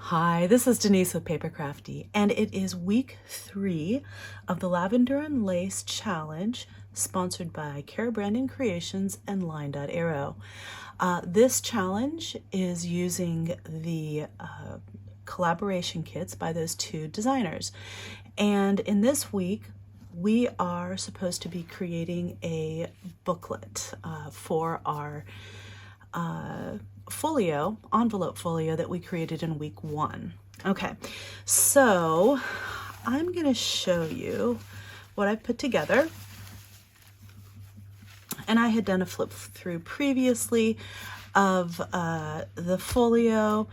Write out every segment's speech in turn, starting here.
Hi, this is Denise with PaperKraftD, and it is week 3 of the Lavender and Lace Challenge, sponsored by Cara Brandon Creations and Line.Arrow. This challenge is using the collaboration kits by those two designers. And in this week, we are supposed to be creating a booklet for our envelope folio that we created in week 1. Okay, so I'm going to show you what I put together. And I had done a flip through previously of the folio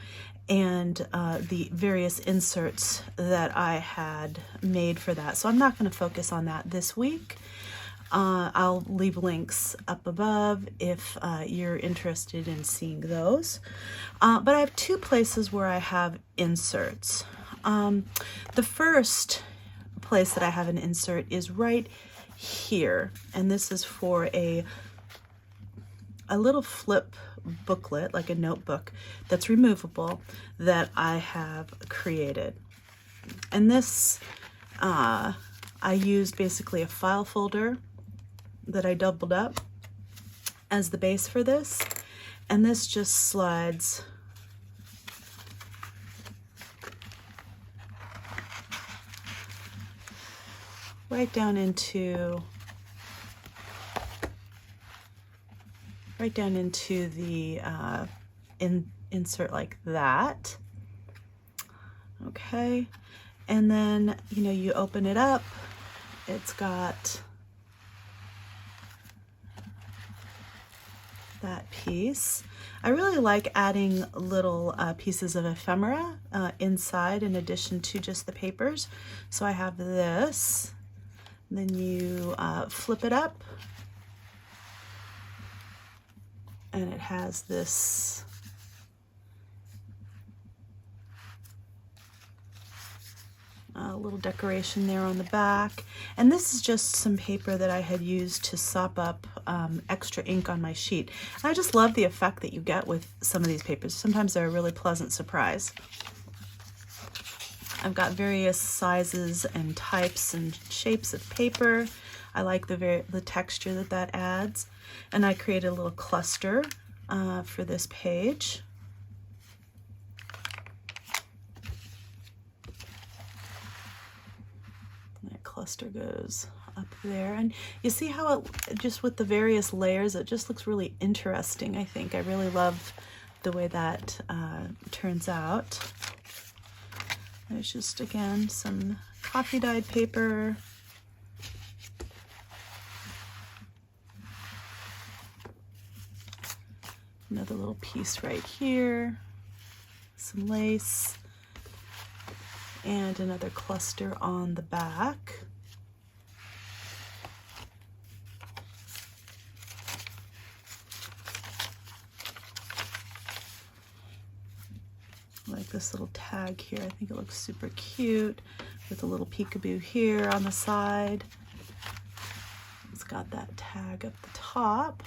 and the various inserts that I had made for that. So I'm not going to focus on that this week. I'll leave links up above if you're interested in seeing those. But I have 2 places where I have inserts. The first place that I have an insert is right here, and this is for a little flip booklet, like a notebook that's removable, that I have created. And this, I used basically a file folder that I doubled up as the base for this, and this just slides right down into the insert like that. Okay, and then you open it up, it's got that piece. I really like adding little pieces of ephemera inside in addition to just the papers. So I have this, then you flip it up, and it has this little decoration there on the back. And this is just some paper that I had used to sop up extra ink on my sheet. And I just love the effect that you get with some of these papers. Sometimes they're a really pleasant surprise. I've got various sizes and types and shapes of paper. I like the texture that adds. And I created a little cluster for this page. That cluster goes up there, and you see how it just with the various layers, it just looks really interesting. I think I really love the way that turns out. There's just, again, some coffee dyed paper. Another little piece right here, some lace, and another cluster on the back. I like this little tag here. I think it looks super cute with a little peekaboo here on the side. It's got that tag up the top.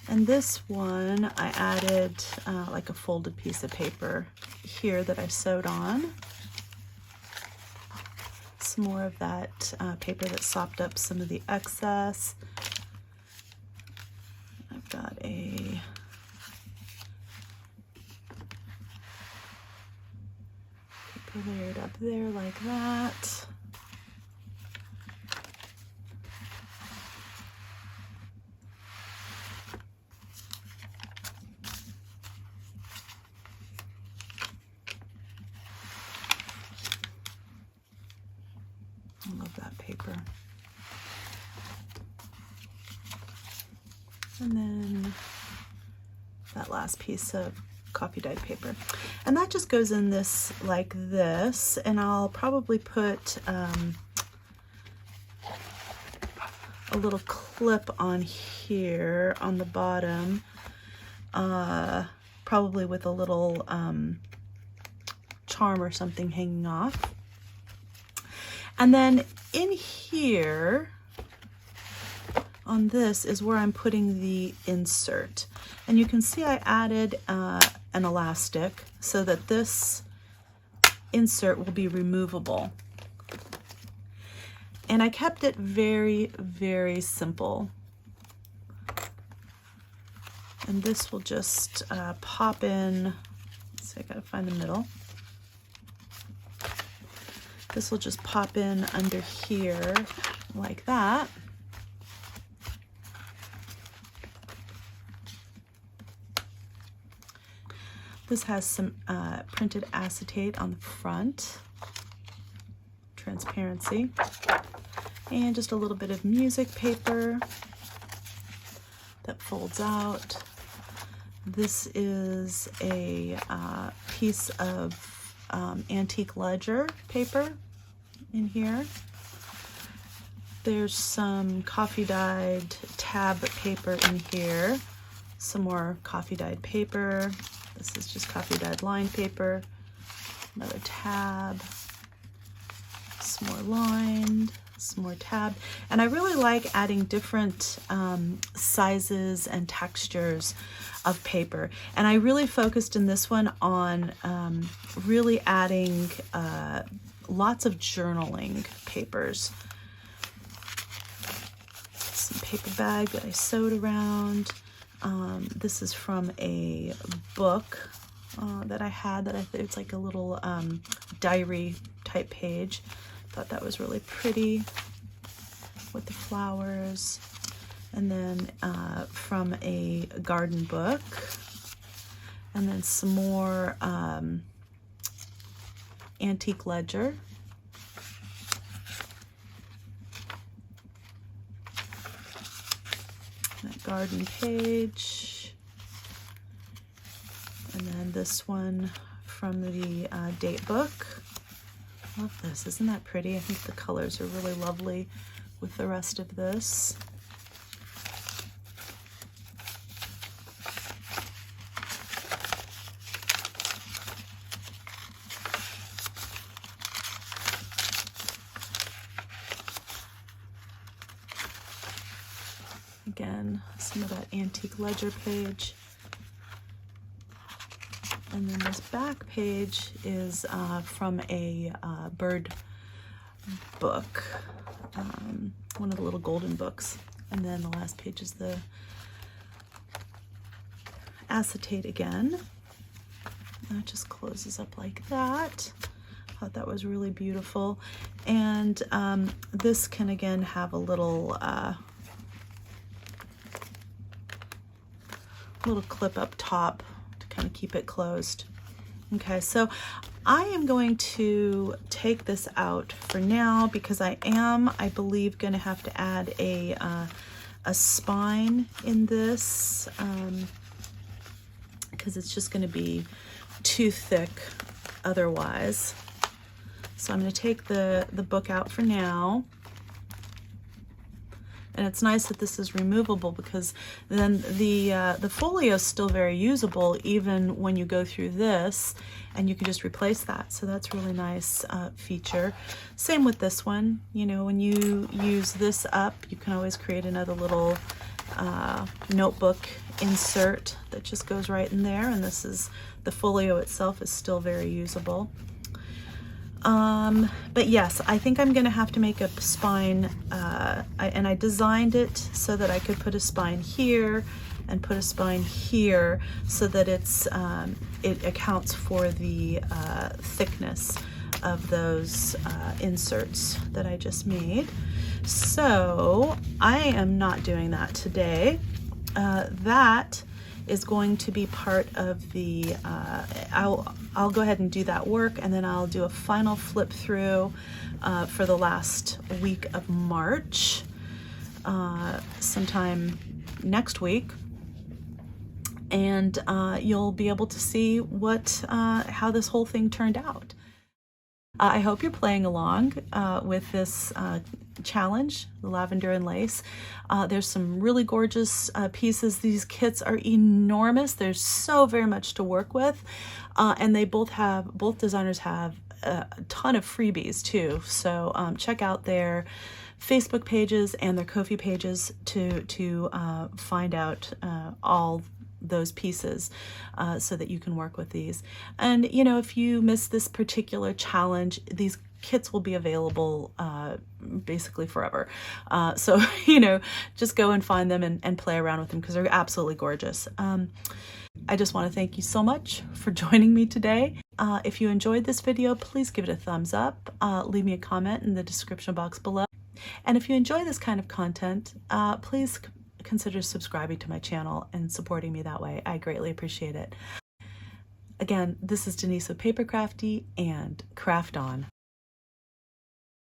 And this one, I added like a folded piece of paper here that I sewed on. Some more of that paper that sopped up some of the excess. I've got a paper layered up there like that. I love that paper. And then that last piece of coffee dyed paper. And that just goes in this like this, and I'll probably put a little clip on here on the bottom, probably with a little charm or something hanging off. And then in here on this is where I'm putting the insert. And you can see I added an elastic so that this insert will be removable. And I kept it very, very simple. And this will just pop in. So I gotta find the middle. This will just pop in under here like that. This has some printed acetate on the front, transparency, and just a little bit of music paper that folds out. This is a piece of antique ledger paper in here. There's some coffee dyed tab paper in here, some more coffee dyed paper. This is just coffee dyed line paper, another tab, some more lined, some more tab. And I really like adding different sizes and textures of paper. And I really focused in this one on really adding lots of journaling papers. Some paper bag that I sewed around. This is from a book that I had that I think it's like a little diary type page. Thought that was really pretty with the flowers. And then from a garden book. And then some more antique ledger. That garden page. And then this one from the date book. Love this, isn't that pretty? I think the colors are really lovely with the rest of this. Again, some of that antique ledger page. And then this back page is from a bird book, one of the little golden books. And then the last page is the acetate again. And it just closes up like that. Thought that was really beautiful. And this can again have a little clip up top to kind of keep it closed. Okay, so I am going to take this out for now because I believe, going to have to add a spine in this because it's just going to be too thick otherwise. So I'm going to take the book out for now. And it's nice that this is removable because then the folio is still very usable even when you go through this, and you can just replace that. So that's a really nice feature. Same with this one. You know, when you use this up, you can always create another little notebook insert that just goes right in there. And this is, the folio itself is still very usable. But yes, I think I'm going to have to make a spine, and I designed it so that I could put a spine here and put a spine here so that it accounts for the thickness of those inserts that I just made. So I am not doing that today. That is going to be part of the, I'll go ahead and do that work, and then I'll do a final flip through for the last week of March, sometime next week. And you'll be able to see how this whole thing turned out. I hope you're playing along with this challenge, the lavender and lace. There's some really gorgeous pieces. These kits are enormous. There's so very much to work with, and they both designers have a ton of freebies too. So check out their Facebook pages and their Ko-fi pages to find out all those pieces so that you can work with these. And you know, if you miss this particular challenge, these kits will be available basically forever. So you know, just go and find them and play around with them because they're absolutely gorgeous. I just want to thank you so much for joining me today. If you enjoyed this video, please give it a thumbs up. Leave me a comment in the description box below. And if you enjoy this kind of content, please consider subscribing to my channel and supporting me that way. I greatly appreciate it. Again, this is Denise of PaperKraftD, and craft on.